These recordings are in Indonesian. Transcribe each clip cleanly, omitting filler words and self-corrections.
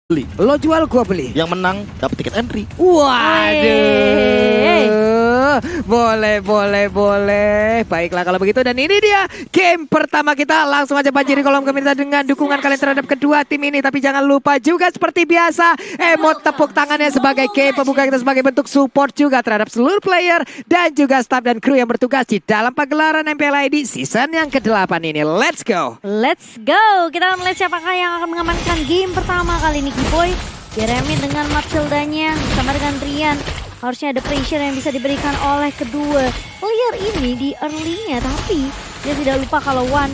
beli. Lo jual, gua beli. Yang menang dapat tiket entry. Waduh, boleh. Baiklah kalau begitu, dan ini dia game pertama kita. Langsung aja banjiri kolom komentar dengan dukungan kalian terhadap kedua tim ini. Tapi jangan lupa juga seperti biasa, emot tepuk tangannya sebagai game pembuka kita, sebagai bentuk support juga terhadap seluruh player dan juga staff dan kru yang bertugas di dalam pagelaran MPLID season yang ke-8 ini. Let's go. Let's go. Kita akan melihat siapakah yang akan mengamankan game pertama kali ini. Kiboy Jeremy dengan Matsildanya bersama dengan Rian. Harusnya ada pressure yang bisa diberikan oleh kedua player ini di early-nya. Tapi dia tidak lupa kalau Wan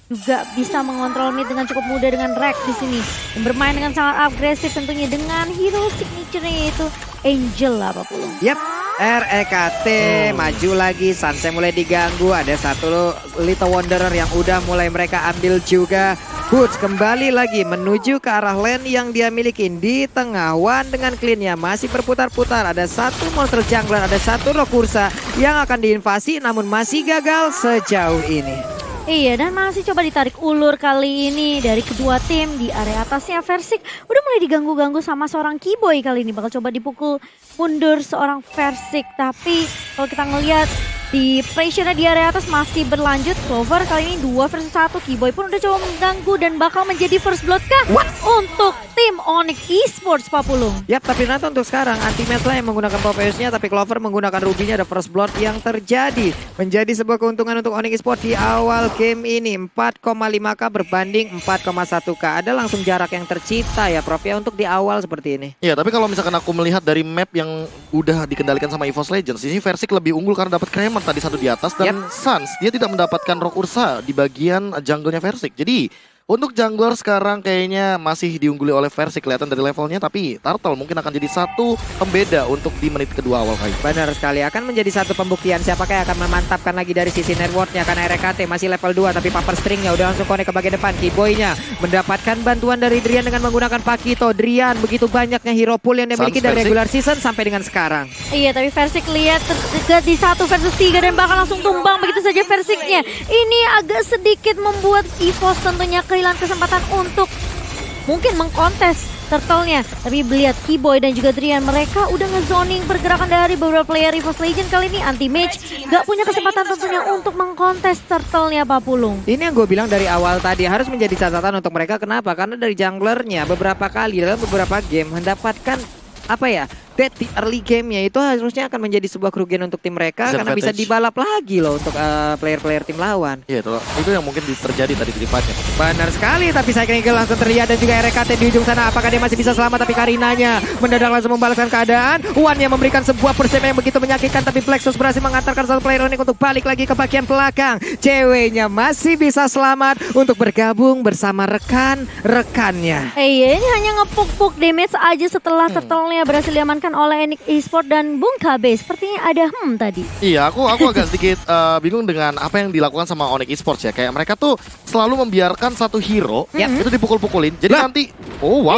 juga bisa mengontrol mid dengan cukup mudah dengan Rex di sini. Dan bermain dengan sangat agresif tentunya dengan hero signature-nya yaitu Angel apapun. Yap, REKT maju lagi, Sanse mulai diganggu, ada satu Little Wanderer yang udah mulai mereka ambil juga. Boots kembali lagi menuju ke arah lane yang dia miliki di tengah. Wan dengan clean-nya masih berputar-putar, ada satu monster jungler, ada satu Rokursa yang akan diinvasi namun masih gagal sejauh ini. Iya, dan masih coba ditarik ulur kali ini dari kedua tim di area atasnya. Versik udah mulai diganggu-ganggu sama seorang Kiboy kali ini. Bakal coba dipukul mundur seorang Versik. Tapi kalau kita ngelihat di pressure di area atas masih berlanjut. Clover kali ini 2 versus 1. Kiboy pun udah coba mengganggu dan bakal menjadi first blood kah? Untuk tim Onyx Esports Papulung. Yap, tapi nanti untuk sekarang anti-match lah yang menggunakan Popeyes-nya, tapi Clover menggunakan Ruby-nya, ada first blood yang terjadi. Menjadi sebuah keuntungan untuk Onyx Esports di awal game ini. 4,5k berbanding 4,1k. Ada langsung jarak yang tercipta ya Prof ya untuk di awal seperti ini. Iya, tapi kalau misalkan aku melihat dari map yang udah dikendalikan sama EVOS Legends, ini Versik lebih unggul karena dapat Kramer tadi satu di atas, dan Sans dia tidak mendapatkan Rock Ursa di bagian jungle-nya Versik. Jadi untuk jungler sekarang kayaknya masih diungguli oleh Versik kelihatan dari levelnya, tapi Turtle mungkin akan jadi satu pembeda untuk di menit kedua awal kali. Benar sekali, akan menjadi satu pembuktian siapakah yang akan memantapkan lagi dari sisi networknya. Karena RKT masih level 2 tapi Pupper Stringnya udah langsung connect ke bagian depan. Kiboy-nya mendapatkan bantuan dari Drian dengan menggunakan Pakito. Drian begitu banyaknya hero pool yang dia miliki dari regular season sampai dengan sekarang. Iya, tapi Versik lihat terdekat di 1 versus 3 dan bakal langsung tumbang begitu saja Versiknya. Ini agak sedikit membuat EVOS tentunya kehilangan kesempatan untuk mungkin mengkontes Turtle-nya. Tapi lihat Kiboy dan juga Drian, mereka udah ngezoning pergerakan dari beberapa player EVOS Legend kali ini. Anti-Mage gak punya kesempatan tentunya untuk mengkontes Turtle-nya Papulung. Ini yang gue bilang dari awal tadi, harus menjadi catatan untuk mereka. Kenapa? Karena dari junglernya beberapa kali dalam beberapa game mendapatkan apa ya, dead di early game-nya itu harusnya akan menjadi sebuah kerugian untuk tim mereka karena bisa dibalap lagi loh untuk player-player tim lawan. Iya, itu yang mungkin terjadi tadi di depannya. Benar sekali, tapi saya kira langsung terlihat dan juga RKT di ujung sana. Apakah dia masih bisa selamat? Tapi Karinanya mendadak langsung membalaskan keadaan. Wan yang memberikan sebuah persembahan yang begitu menyakitkan, tapi Plexus berhasil mengantarkan satu player unik untuk balik lagi ke bagian belakang. Ceweknya masih bisa selamat untuk bergabung bersama rekan-rekannya. Iya, ini hanya ngepuk-puk damage aja setelah Turtle-nya berhasil diamankan oleh Onyx Esports dan Bung KB. Sepertinya ada tadi. Iya, aku agak sedikit bingung dengan apa yang dilakukan sama Onyx Esports ya. Kayak mereka tuh selalu membiarkan satu hero itu dipukul-pukulin. Jadi nanti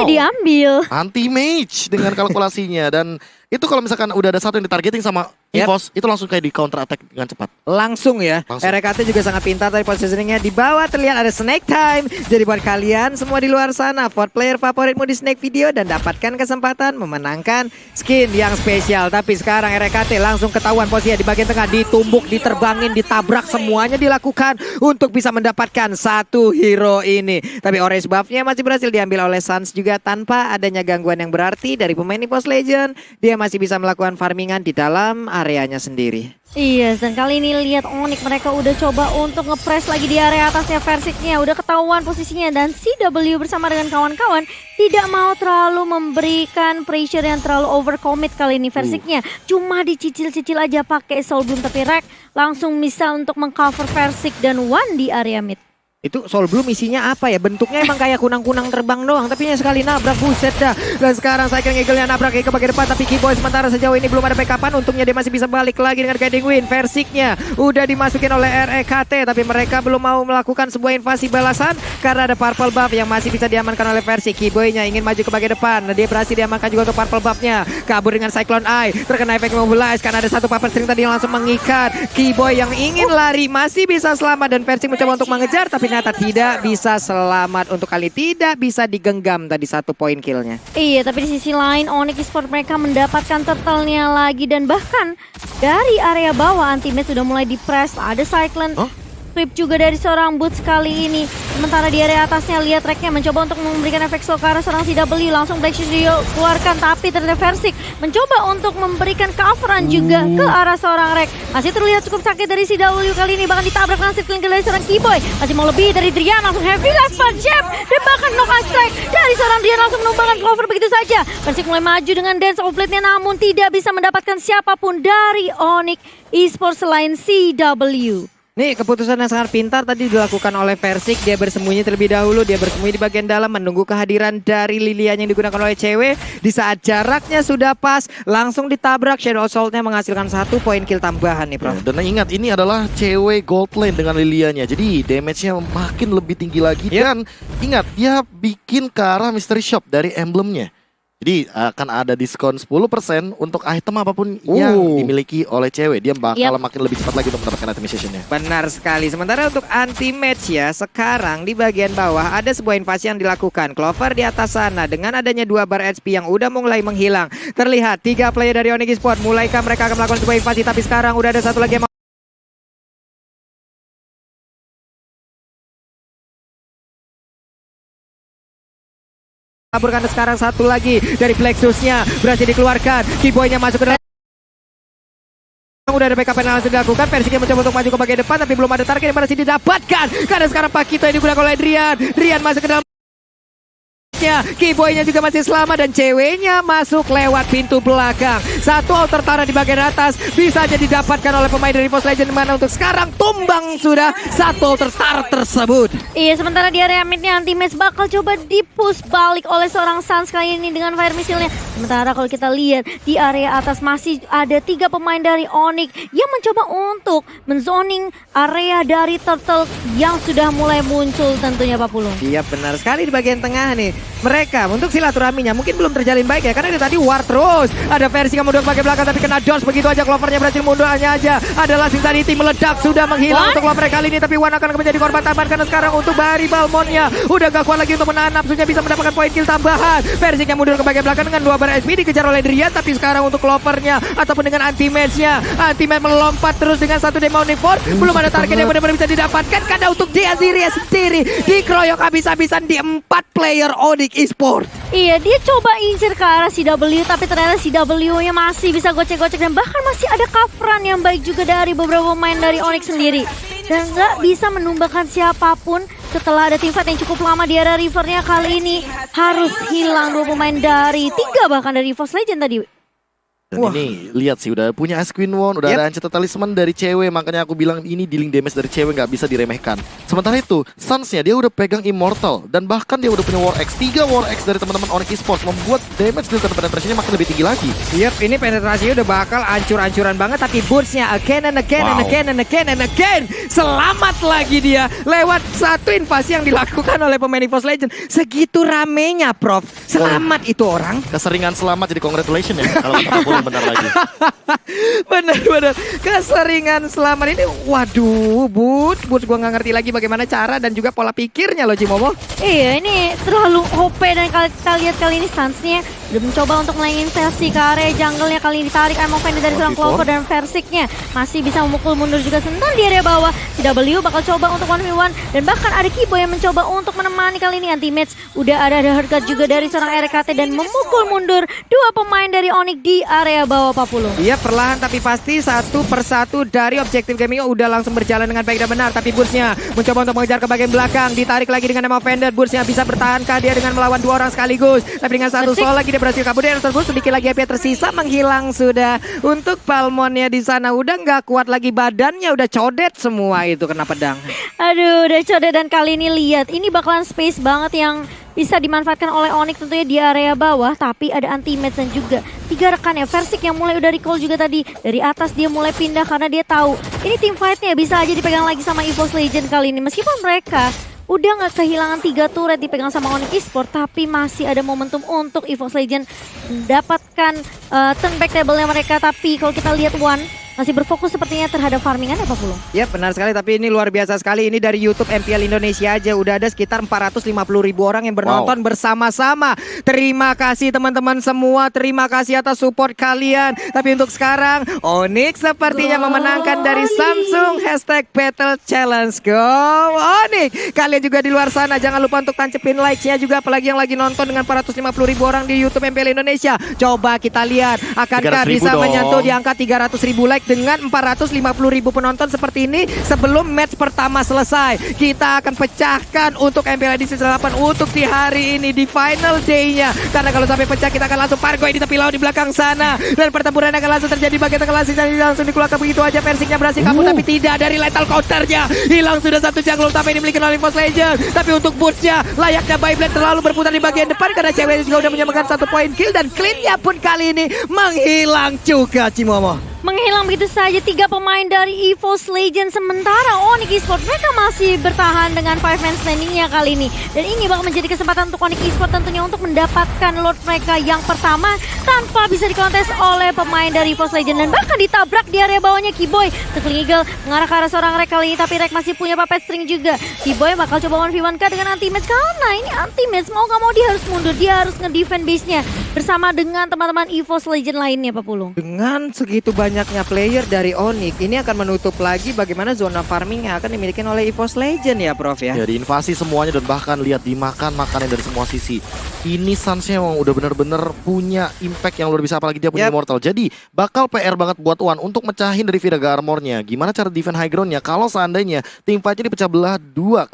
diambil anti-mage dengan kalkulasinya. Dan itu kalau misalkan udah ada satu yang ditargeting sama EVOS, itu langsung kayak di counter attack dengan cepat. Langsung ya. RKT juga sangat pintar tadi positioningnya. Di bawah terlihat ada Snake Time. Jadi buat kalian semua di luar sana, vote player favoritmu di Snake Video dan dapatkan kesempatan memenangkan skin yang spesial. Tapi sekarang RKT langsung ketahuan posisinya di bagian tengah, ditumbuk, diterbangin, ditabrak, semuanya dilakukan untuk bisa mendapatkan satu hero ini. Tapi orange buff-nya masih berhasil diambil oleh Sans juga tanpa adanya gangguan yang berarti dari pemain EVOS Legend. Dia masih bisa melakukan farmingan di dalam areanya sendiri. Iya, dan kali ini lihat Onyx mereka udah coba untuk ngepress lagi di area atasnya Versiknya. Udah ketahuan posisinya dan CW bersama dengan kawan-kawan tidak mau terlalu memberikan pressure yang terlalu overcommit kali ini Versiknya. Cuma dicicil-cicil aja pakai Soul Bloom, tapi Rek langsung bisa untuk mengcover Versik dan Wan di area mid. Itu Soul Bloom isinya apa ya? Bentuknya emang kayak kunang-kunang terbang doang, tapi sekali nabrak, buset dah. Dan sekarang saya kira Eagle-nya nabrak ke bagian depan, tapi Kiboy sementara sejauh ini belum ada backupan. Untungnya dia masih bisa balik lagi dengan guiding win. Versiknya udah dimasukin oleh REKT, tapi mereka belum mau melakukan sebuah invasi balasan karena ada purple buff yang masih bisa diamankan oleh Versik. Kiboy-nya ingin maju ke bagian depan, dia berhasil diamankan juga untuk purple buff-nya. Kabur dengan Cyclone Eye, terkena efek Immobilize karena ada satu Pupper String tadi yang langsung mengikat. Kiboy yang ingin lari masih bisa selamat dan Versik mencoba untuk mengejar, tapi ternyata tidak bisa selamat untuk kali tidak bisa digenggam tadi 1 poin killnya. Iya, tapi di sisi lain Onyx Esports mereka mendapatkan turtle-nya lagi dan bahkan dari area bawah Anti-Match sudah mulai di-press. Ada Cyclone sweep juga dari seorang Boots kali ini. Sementara di area atasnya lihat Reknya mencoba untuk memberikan efek slow ke arah seorang CW. Langsung Black Shoes keluarkan, tapi ternyata Versik mencoba untuk memberikan coveran juga ke arah seorang Rek. Masih terlihat cukup sakit dari CW kali ini, bahkan ditabrak langsung dari seorang Keyboy. Masih mau lebih dari Drian, langsung heavy last jab dan bahkan knockout strike dari seorang Drian, langsung menumbangkan Clover begitu saja. Versik mulai maju dengan dance of blade-nya namun tidak bisa mendapatkan siapapun dari Onyx Esports selain CW. Nih keputusan yang sangat pintar tadi dilakukan oleh Versik. Dia bersembunyi terlebih dahulu, dia bersembunyi di bagian dalam menunggu kehadiran dari Lilian yang digunakan oleh cewek. Di saat jaraknya sudah pas, langsung ditabrak. Shadow Assault-nya menghasilkan 1 poin kill tambahan nih, Prof. Dan ingat ini adalah cewek gold lane dengan Liliannya. Jadi damage-nya makin lebih tinggi lagi. Dan ingat dia bikin ke arah mystery shop dari emblemnya. Jadi akan ada diskon 10% untuk item apapun yang dimiliki oleh cewek. Dia bakal makin lebih cepat lagi untuk mendapatkan itemization-nya. Benar sekali. Sementara untuk Anti-Match ya, sekarang di bagian bawah ada sebuah invasi yang dilakukan. Clover di atas sana dengan adanya 2 bar HP yang udah mulai menghilang. Terlihat 3 player dari Onyx Esports. Mulaikah mereka akan melakukan sebuah invasi, tapi sekarang udah ada satu lagi yang kaburkan. Sekarang satu lagi dari Plexusnya berhasil dikeluarkan. Keyboy-nya masuk ke dalam. Udah ada backup yang langsung dilakukan. Versiknya mencoba untuk maju ke bagian depan, tapi belum ada target yang berhasil didapatkan. Karena sekarang Pakito yang digunakan oleh Drian. Drian masuk ke dalam. Keyboy-nya juga masih selamat dan ceweknya masuk lewat pintu belakang. Satu outer Tara di bagian atas bisa jadi didapatkan oleh pemain dari EVOS Legends, mana untuk sekarang tumbang sudah satu outer Tara tersebut. Iya, sementara di area mid-nya Anti-Match bakal coba dipush balik oleh seorang Suns kali ini dengan fire missile-nya. Sementara kalau kita lihat di area atas masih ada 3 pemain dari Onyx yang mencoba untuk menzoning area dari Turtle yang sudah mulai muncul tentunya Pak Pulung. Iya benar sekali di bagian tengah nih. Mereka untuk silaturahminya mungkin belum terjalin baik ya, karena dia tadi war terus. Ada versi yang mundur bagian belakang tapi kena dodge begitu aja. Clovernya berhasil mundur, hanya aja adalah Insanity meledak sudah menghilang untuk Clover kali ini, tapi Wan akan menjadi korban tambahan karena sekarang untuk Bahari Balmonnya udah gak kuat lagi untuk menahan nafsunya, bisa mendapatkan poin kill tambahan. Versi yang mundur ke bagian belakang dengan 2 bar SP dikejar oleh Drian, tapi sekarang untuk Clovernya ataupun dengan Anti-Match-nya, Anti-Match melompat terus dengan satu Demonic Force. Belum ada target yang benar-benar bisa didapatkan karena untuk Diaziria sendiri dikeroyok habis-habisan di 4 player Onyx Esports. Iya, dia coba incir ke arah CW, tapi ternyata CW-nya masih bisa gocek-gocek dan bahkan masih ada coveran yang baik juga dari beberapa pemain dari Onyx sendiri. Dan nggak bisa menumbangkan siapapun setelah ada teamfight yang cukup lama di area rivernya. Kali ini harus hilang 2 pemain dari 3 bahkan dari EVOS Legends tadi. Dan ini lihat sih udah punya Ice Queen Won, udah ada Enchanted Talisman dari cewek, makanya aku bilang ini dealing damage dari cewek nggak bisa diremehkan. Sementara itu, Suns-nya dia udah pegang Immortal dan bahkan dia udah punya War X. 3 War X dari teman-teman Onyx Esports membuat damage deal dan penetrasinya makin lebih tinggi lagi. Yep, ini penetrasinya udah bakal ancur-ancuran banget, tapi Burst-nya again and again and again and again and again. Selamat lagi dia lewat satu invasi yang dilakukan oleh pemain EVOS Legends. Segitu ramenya, Prof. Selamat itu orang. Keseringan selamat jadi congratulations ya kalau kita bentar lagi. Bener-bener keseringan selamat ini. Waduh, Boots gua nggak ngerti lagi bagaimana cara dan juga pola pikirnya loh Cimomo. Iya, ini terlalu OP dan kita lihat kali ini Suns-nya udah mencoba untuk melayani versi ke area jungle-nya. Kali ini ditarik Emo Fendi dari seorang Clover dan Versiknya masih bisa memukul mundur juga sebentar di area bawah. CW bakal coba untuk 1v1 dan bahkan ada Keyboy yang mencoba untuk menemani kali ini Anti-Match. Udah ada hardcut juga dari seorang RKT dan memukul mundur 2 pemain dari Onyx di area bawah Pak Pulung. Iya, perlahan tapi pasti satu persatu dari objektif gaming udah langsung berjalan dengan baik dan benar. Tapi Burst-nya mencoba untuk mengejar ke bagian belakang, ditarik lagi dengan Emo Fender. Burst-nya bisa bertahankah dia dengan melawan 2 orang sekaligus, tapi dengan satu soul lagi dia berhasil kabur dari tersebut. Sedikit lagi HP tersisa menghilang sudah. Untuk Balmonnya di sana udah nggak kuat lagi, badannya udah codet semua itu kena pedang. Aduh, udah codet dan kali ini lihat ini bakalan space banget yang bisa dimanfaatkan oleh Onyx tentunya di area bawah, tapi ada Anti-Match dan juga 3 rekannya. Versik yang mulai udah recall juga tadi dari atas, dia mulai pindah karena dia tahu ini team fight-nya bisa aja dipegang lagi sama EVOS Legends kali ini. Meskipun mereka udah nggak kehilangan 3 turret dipegang sama Onyx Esports, tapi masih ada momentum untuk EVOS Legends mendapatkan turn back table-nya mereka. Tapi kalau kita lihat One masih berfokus sepertinya terhadap farmingan ya Pak Pulung. Ya benar sekali, tapi ini luar biasa sekali. Ini dari YouTube MPL Indonesia aja udah ada sekitar 450.000 orang yang menonton bersama-sama. Terima kasih teman-teman semua, terima kasih atas support kalian. Tapi untuk sekarang Onyx sepertinya memenangkan dari Samsung #Battle Challenge. Go Onyx. Kalian juga di luar sana jangan lupa untuk tancepin likes-nya juga, apalagi yang lagi nonton dengan 450.000 orang di YouTube MPL Indonesia. Coba kita lihat akankah bisa menyentuh di angka 300.000 like dengan 450.000 penonton seperti ini sebelum match pertama selesai. Kita akan pecahkan untuk MPL edisi 8 untuk di hari ini, di final day-nya. Karena kalau sampai pecah kita akan langsung pargoy di tepi laut di belakang sana. Dan pertempuran akan langsung terjadi bagian tengah langsung dikeluarkan begitu aja. Versinya berhasil kabur tapi tidak dari lethal counternya. Hilang sudah satu jungle utama ini dimiliki oleh EVOS Legends. Tapi untuk boost-nya layaknya Beyblade terlalu berputar di bagian depan karena cewek juga udah menyamakan 1 poin kill. Dan clean-nya pun kali ini menghilang juga Cimomo. Menghilang begitu saja 3 pemain dari EVOS Legends. Sementara Onyx Esports mereka masih bertahan dengan 5 man standing-nya kali ini. Dan ini bakal menjadi kesempatan untuk Onyx Esports tentunya untuk mendapatkan Lord mereka yang pertama tanpa bisa dikontes oleh pemain dari EVOS Legends. Dan bahkan ditabrak di area bawahnya Kiboy. Tackling Eagle mengarah ke arah seorang Rek kali ini, tapi Rek masih punya puppet string juga. Kiboy bakal coba 1v1 dengan anti-match karena ini anti-match mau gak mau dia harus mundur. Dia harus nge-defend base-nya bersama dengan teman-teman EVOS Legends lainnya Pak Pulung. Dengan segitu banyaknya player dari Onyx, ini akan menutup lagi bagaimana zona farming yang akan dimiliki oleh EVOS Legends ya Prof ya. Ya diinvasi semuanya dan bahkan lihat dimakan makanan dari semua sisi. Ini Suns-nya emang udah bener-bener punya impact yang luar biasa, apalagi dia punya Immortal. Jadi bakal PR banget buat Wan untuk mecahin dari Viraga Armor-nya. Gimana cara defend high ground-nya kalau seandainya tim fight-nya dipecah belah 2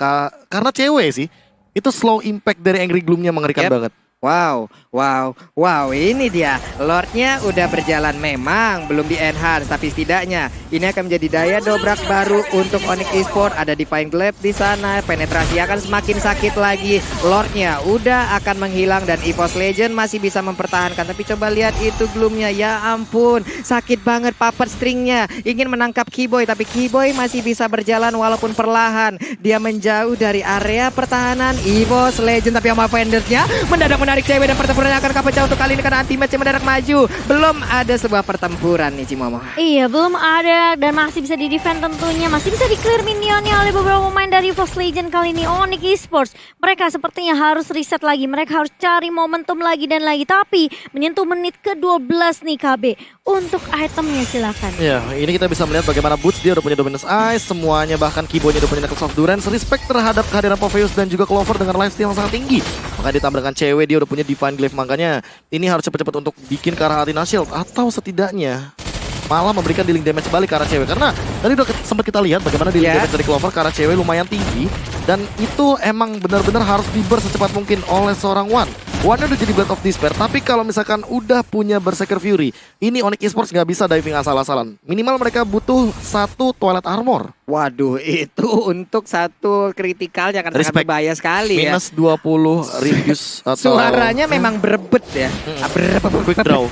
karena cewek sih. Itu slow impact dari Angry Gloom-nya mengerikan banget. Wow, ini dia. Lordnya udah berjalan, memang belum di enhance, tapi setidaknya ini akan menjadi daya dobrak baru untuk Onyx Esports. Ada Divine Glaive di sana, penetrasi akan semakin sakit lagi. Lordnya udah akan menghilang dan EVOS Legends masih bisa mempertahankan. Tapi coba lihat itu Gloom-nya, ya ampun, sakit banget puppet string-nya. Ingin menangkap Kiboy, tapi Kiboy masih bisa berjalan walaupun perlahan. Dia menjauh dari area pertahanan EVOS Legends, tapi sama Vendors-nya mendadak menarik cewek dan pertempurannya akan pecah untuk kali ini karena anti-match mendadak maju. Belum ada sebuah pertempuran nih Cimomo. Iya, belum ada dan masih bisa di-defend tentunya. Masih bisa di-clear minionnya oleh beberapa pemain dari EVOS Legends kali ini. Onyx Esports mereka sepertinya harus reset lagi. Mereka harus cari momentum lagi dan lagi. Tapi menyentuh menit ke-12 nih KB. Untuk itemnya silakan. Ya, ini kita bisa melihat bagaimana Boots dia udah punya Dominus Ice, semuanya bahkan Kiboy-nya udah punya Knuckles of Durance. Respect terhadap kehadiran Popheus dan juga Clover dengan lifesteal yang sangat tinggi. Maka ditambah dengan cewek dia udah punya Divine Glaive, makanya ini harus cepat-cepat untuk bikin ke arah Athena Shield atau setidaknya malah memberikan dealing damage balik ke arah cewek. Karena tadi udah sempat kita lihat bagaimana dealing damage dari Clover ke arah cewek lumayan tinggi. Dan itu emang benar-benar harus di-burst secepat mungkin oleh seorang Wan. Wan-nya udah jadi Blade of Despair, tapi kalau misalkan udah punya Berserker Fury, ini Onyx Esports nggak bisa diving asal-asalan. Minimal mereka butuh 1 Twilight Armor. Waduh, itu untuk 1 kritikalnya kan sangat berbahaya sekali ya. Minus 20 reduce atau... Suaranya memang berebet ya. Quick draw.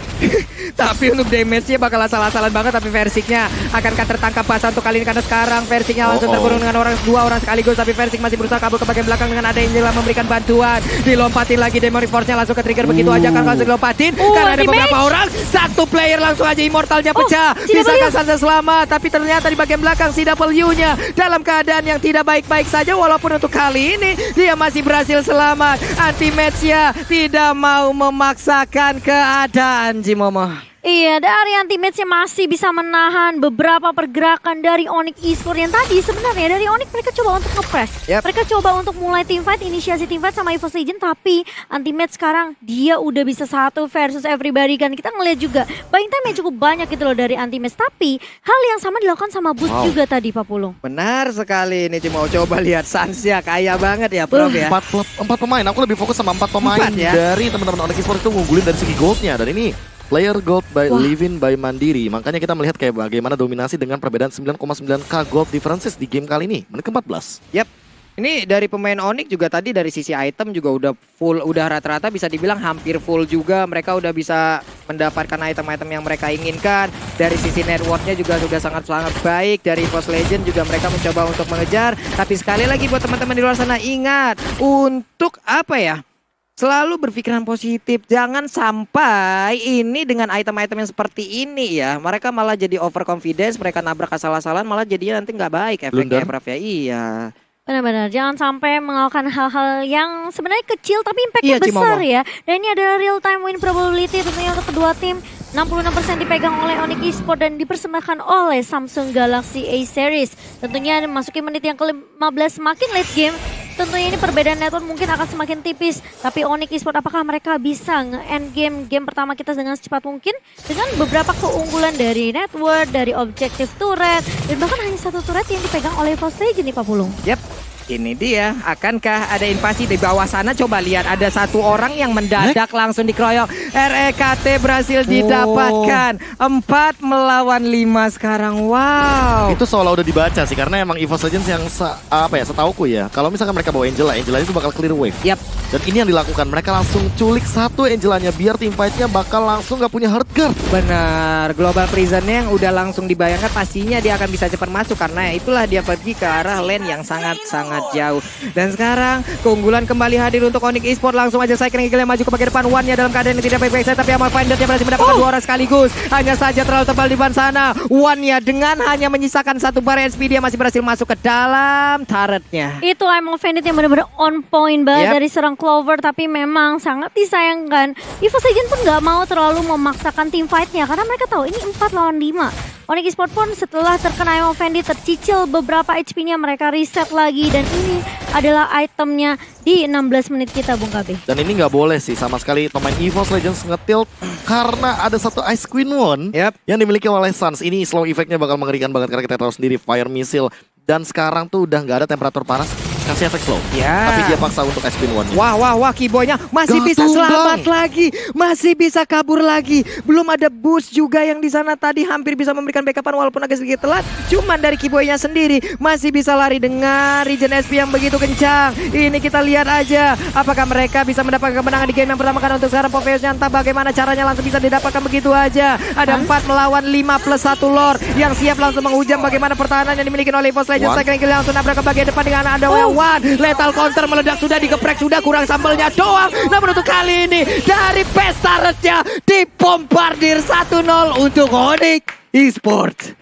Tapi untuk damage-nya bakal asal-asalan banget, tapi Versiknya akankah tertangkap basah untuk kali ini karena sekarang Versiknya langsung terbunuh dengan 2 orang sekaligus, tapi Versik masih berusaha kabur ke bagian belakang dengan ada Angela memberikan bantuan. Dilompatin lagi Demon Force-nya langsung ke trigger begitu aja kan langsung dilompatin karena ada beberapa orang. 1 player langsung aja Immortalnya pecah. Bisakah Sansa selamat? Tapi ternyata di bagian belakang CW-nya dalam keadaan yang tidak baik-baik saja, walaupun untuk kali ini dia masih berhasil selamat. Anti-match-nya tidak mau memaksakan keadaan Cimomo. Iya, dari anti-match-nya masih bisa menahan beberapa pergerakan dari Onyx Esports yang tadi sebenarnya dari Onyx mereka coba untuk nge-press. Mereka coba untuk mulai teamfight, inisiasi teamfight sama EVOS Legends, tapi anti-match sekarang dia udah bisa 1 versus everybody kan. Kita ngeliat juga buying time yang cukup banyak gitu loh dari anti-match, tapi hal yang sama dilakukan sama Boost juga tadi Pak Pulung. Benar sekali ini Cimo, coba lihat Sansya kaya banget ya Prof ya. 4 pemain, aku lebih fokus sama 4 pemain dari teman-teman Onyx Esports itu ngunggulin dari segi goldnya. Dan ini player gold by Livin by Mandiri. Makanya kita melihat kayak bagaimana dominasi dengan perbedaan 9,9k gold differences di game kali ini. Menit ke-14. Ini dari pemain Onyx juga tadi dari sisi item juga udah full, udah rata-rata bisa dibilang hampir full juga. Mereka udah bisa mendapatkan item-item yang mereka inginkan. Dari sisi networknya juga sudah sangat-sangat baik. Dari EVOS Legends juga mereka mencoba untuk mengejar. Tapi sekali lagi buat teman-teman di luar sana, ingat untuk apa ya? Selalu berpikiran positif, jangan sampai ini dengan item-item yang seperti ini ya, mereka malah jadi overconfidence, mereka nabrak asal-asalan, malah jadinya nanti nggak baik efeknya, Blunder. Prof ya. Iya. Benar-benar, jangan sampai melakukan hal-hal yang sebenarnya kecil tapi impactnya Iya, besar Cimomo. ya. Dan ini ada real time win probability tentunya untuk kedua tim. 66% dipegang oleh Onyx Esports dan dipersembahkan oleh Samsung Galaxy A Series. Tentunya memasuki menit yang ke-15 semakin late game. Tentunya ini perbedaan network mungkin akan semakin tipis. Tapi Onyx Esports apakah mereka bisa nge-end game pertama kita dengan secepat mungkin? Dengan beberapa keunggulan dari network, dari objective turret. Dan bahkan hanya satu turret yang dipegang oleh Force Legend nih Pak Pulung. Yap, ini dia. Akankah ada invasi di bawah sana? Coba lihat, ada satu orang yang mendadak langsung dikeroyok. REKT berhasil didapatkan. 4 melawan 5 sekarang. Wow. Itu seolah udah dibaca sih, karena emang EVOS Legends yang setauku ya, kalau misalkan mereka bawa Angela itu bakal clear wave. Yap. Dan ini yang dilakukan, mereka langsung culik satu Angelanya biar tim fight-nya bakal langsung gak punya hard guard. Benar, Global Prison-nya yang udah langsung dibayangkan pastinya dia akan bisa cepat masuk karena itulah dia pergi ke arah lane yang sangat-sangat jauh. Dan sekarang keunggulan kembali hadir untuk Onyx Esports, langsung aja saya kira maju ke bagian depan. One-nya dalam keadaan yang tidak baik-baik saja, tapi Amal Finder-nya berhasil mendapatkan 2 orang sekaligus. Hanya saja terlalu tebal di depan sana. One-nya dengan hanya menyisakan 1 bar HP, dia masih berhasil masuk ke dalam turret-nya. Itu I'm offended yang benar-benar on point banget Yep. dari serang Clover, tapi memang sangat disayangkan. EVOS Legends pun nggak mau terlalu memaksakan tim fight-nya karena mereka tahu ini 4 lawan 5. Onyx Esports pun setelah terkena I'm offended tercicil beberapa HP-nya, mereka reset lagi dan ini adalah itemnya di 16 menit kita Bung KB. Dan ini nggak boleh sih sama sekali pemain EVOS Legends nge-tilt karena ada satu Ice Queen One Yep. yang dimiliki oleh Suns. Ini slow effect-nya bakal mengerikan banget karena kita tahu sendiri Fire Missile. Dan sekarang tuh udah nggak ada temperatur panas, kasih efek slow. Ya. Tapi dia paksa untuk Ice Queen One. Wah, Kiboynya masih Gak bisa tumbang. selamat lagi, masih bisa kabur lagi. Belum ada boost juga yang di sana tadi hampir bisa memberikan backupan walaupun agak sedikit telat. Cuman dari Kiboynya sendiri masih bisa lari dengan regen SP yang begitu kencang. Ini kita lihat aja apakah mereka bisa mendapatkan kemenangan di game yang pertama, karena untuk sekarang Popeyosnya entah bagaimana caranya langsung bisa didapatkan begitu aja. Ada 4 melawan 5 plus 1 lore yang siap langsung menghujam bagaimana pertahanan yang dimiliki oleh EVOS Legends. Saya kira langsung nabrak ke bagian depan dengan ada One. Lethal counter meledak, sudah digeprek, sudah kurang sambelnya doang. Namun untuk kali ini dari Pestaretnya dibombardir 1-0 untuk Onyx Esports.